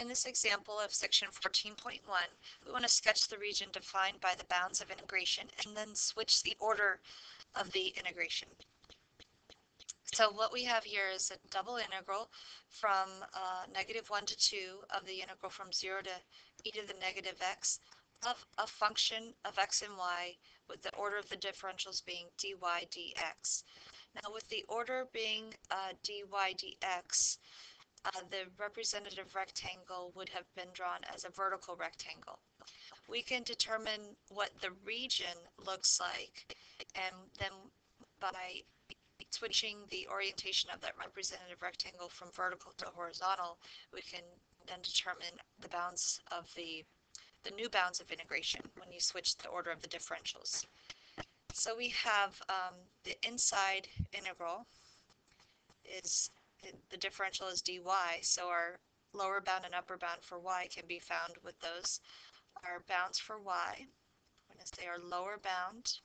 In this example of section 14.1, we want to sketch the region defined by the bounds of integration and then switch the order of the integration. So what we have here is a double integral from -1 to 2 of the integral from 0 to e to the negative x of a function of x and y with the order of the differentials being dy dx. Now with the order being dy dx, the representative rectangle would have been drawn as a vertical rectangle. We can determine what the region looks like, and then by switching the orientation of that representative rectangle from vertical to horizontal, we can then determine the bounds of the new bounds of integration when you switch the order of the differentials. So we have the inside integral is the differential is dy, so our lower bound and upper bound for y can be found with those. Our bounds for y, I'm going to say our lower bound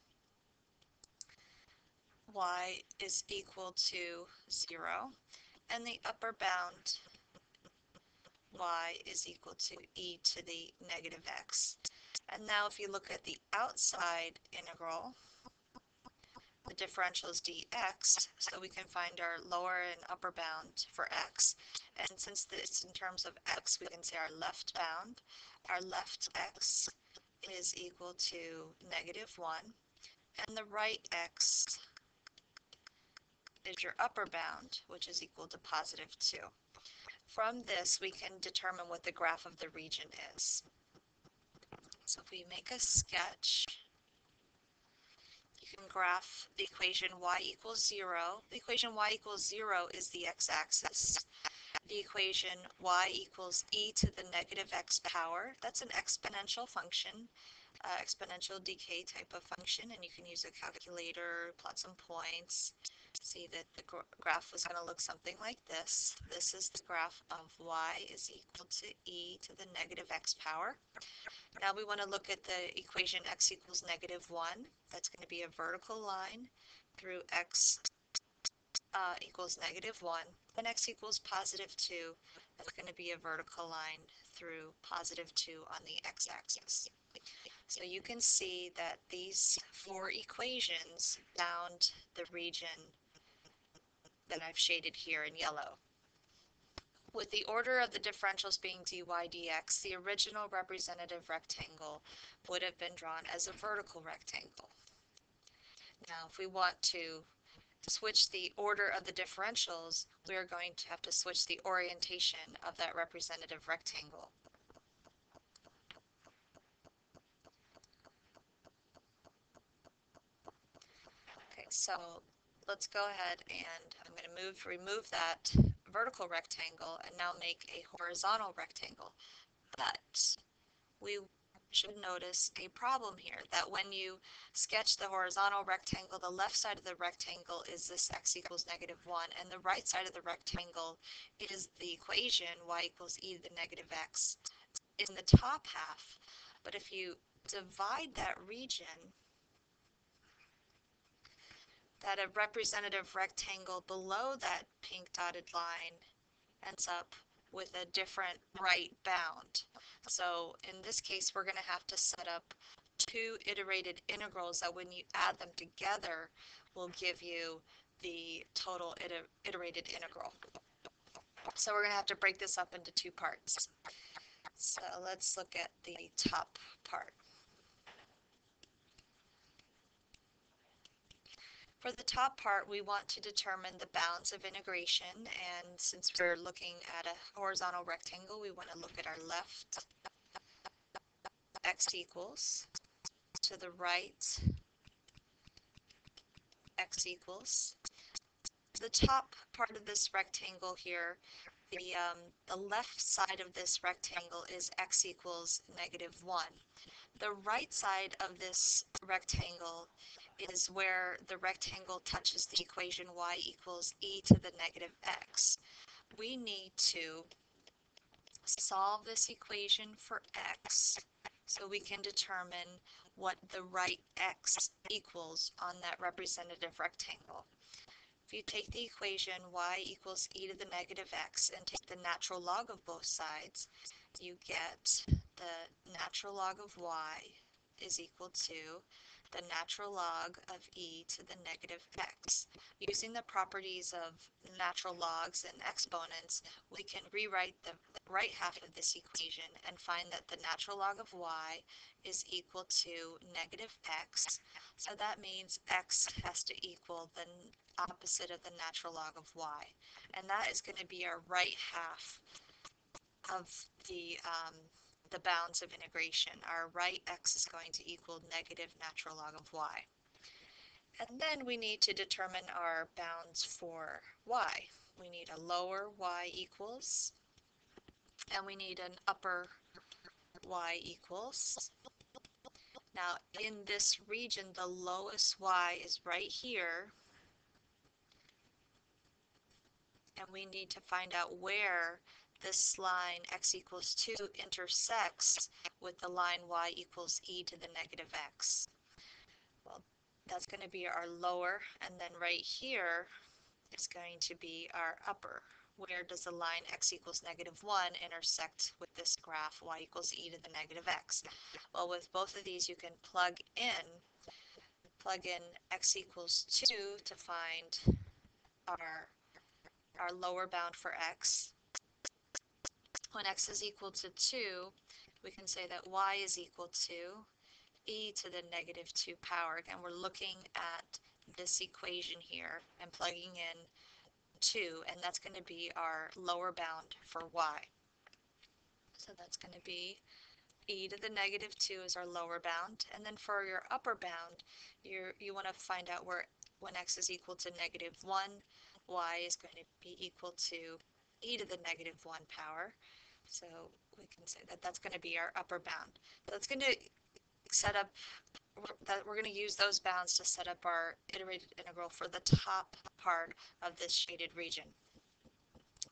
y is equal to 0, and the upper bound y is equal to e to the negative x. And now if you look at the outside integral, the differential is dx, so we can find our lower and upper bound for x. And since it's in terms of x, we can say our left bound, our left x is equal to -1, and the right x is your upper bound, which is equal to +2. From this, we can determine what the graph of the region is. So if we make a sketch, you can graph the equation y equals 0. The equation y equals 0 is the x-axis. The equation y equals e to the negative x power, that's an exponential function, exponential decay type of function, and you can use a calculator, plot some points, see that the graph was going to look something like this. This is the graph of y is equal to e to the negative x power. Now we want to look at the equation x equals -1. That's going to be a vertical line through x equals -1, and x equals +2. That's going to be a vertical line through +2 on the x-axis. So you can see that these four equations bound the region that I've shaded here in yellow. With the order of the differentials being dy dx, the original representative rectangle would have been drawn as a vertical rectangle. Now, if we want to switch the order of the differentials, we are going to have to switch the orientation of that representative rectangle. Okay, so let's go ahead and I'm going to remove that vertical rectangle and now make a horizontal rectangle. But we should notice a problem here, that when you sketch the horizontal rectangle, the left side of the rectangle is this x equals -1, and the right side of the rectangle is the equation y equals e to the negative x in the top half. But if you divide that region, that a representative rectangle below that pink dotted line ends up with a different right bound. So in this case, we're going to have to set up two iterated integrals that when you add them together will give you the total iterated integral. So we're going to have to break this up into two parts. So let's look at the top part. For the top part, we want to determine the bounds of integration, and since we're looking at a horizontal rectangle, we want to look at our left x equals, to the right x equals. The top part of this rectangle here, the left side of this rectangle is x equals -1. The right side of this rectangle is where the rectangle touches the equation y equals e to the negative x. We need to solve this equation for x so we can determine what the right x equals on that representative rectangle. If you take the equation y equals e to the negative x and take the natural log of both sides, you get the natural log of y is equal to the natural log of e to the negative x. Using the properties of natural logs and exponents, we can rewrite the right half of this equation and find that the natural log of y is equal to negative x. So that means x has to equal the opposite of the natural log of y. And that is going to be our right half of the bounds of integration. Our right x is going to equal negative natural log of y. And then we need to determine our bounds for y. We need a lower y equals, and we need an upper y equals. Now in this region, the lowest y is right here, and we need to find out where this line x equals 2 intersects with the line y equals e to the negative x. Well, that's going to be our lower, and then right here is going to be our upper. Where does the line x equals negative 1 intersect with this graph y equals e to the negative x? Well, with both of these, you can plug in x equals 2 to find our lower bound for x. When x is equal to 2, we can say that y is equal to e to the negative 2 power. Again, we're looking at this equation here and plugging in 2, and that's going to be our lower bound for y. So that's going to be e to the negative 2 is our lower bound. And then for your upper bound, you want to find out where when x is equal to negative 1, y is going to be equal to e to the negative 1 power. So we can say that that's going to be our upper bound. That's going to set up that we're going to use those bounds to set up our iterated integral for the top part of this shaded region.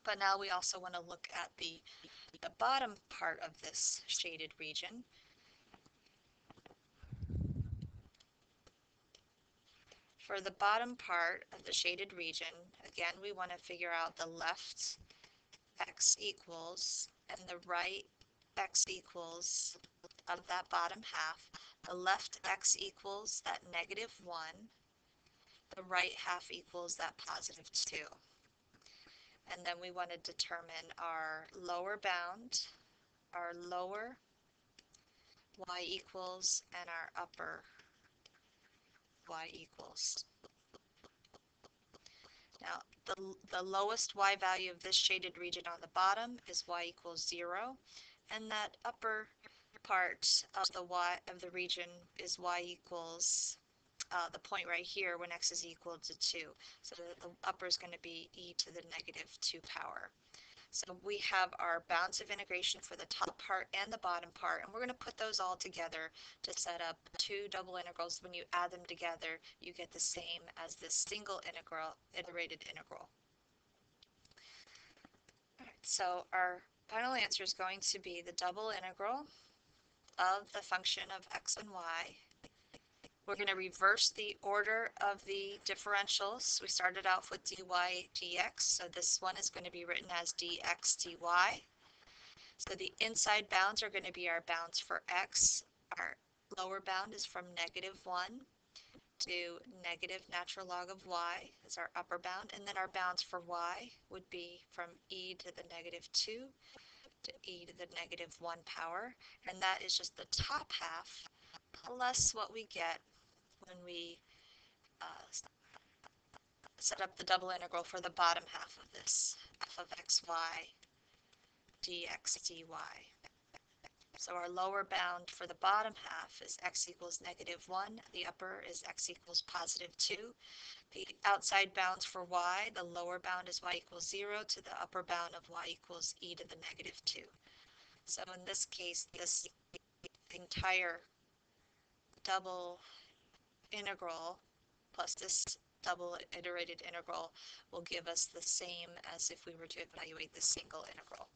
But now we also want to look at the bottom part of this shaded region. For the bottom part of the shaded region, again, we want to figure out the left x equals and the right x equals of that bottom half. The left x equals that negative 1. The right half equals that positive 2. And then we want to determine our lower bound, our lower y equals, and our upper y equals. Now, the lowest y value of this shaded region on the bottom is y equals 0, and that upper part of the region is y equals the point right here when x is equal to 2. So the upper is going to be e to the negative 2 power. So we have our bounds of integration for the top part and the bottom part, and we're going to put those all together to set up two double integrals. When you add them together, you get the same as this single integral, iterated integral. All right, so our final answer is going to be the double integral of the function of x and y. We're going to reverse the order of the differentials. We started off with dy dx, so this one is going to be written as dx dy. So the inside bounds are going to be our bounds for x. Our lower bound is from negative 1 to negative natural log of y is our upper bound, and then our bounds for y would be from e to the negative 2 to e to the negative 1 power, and that is just the top half plus what we get when we set up the double integral for the bottom half of this, f of xy dx dy. So our lower bound for the bottom half is x equals negative 1. The upper is x equals positive 2. The outside bounds for y, the lower bound is y equals 0 to the upper bound of y equals e to the negative 2. So in this case, this entire double integral plus this double iterated integral will give us the same as if we were to evaluate the single integral.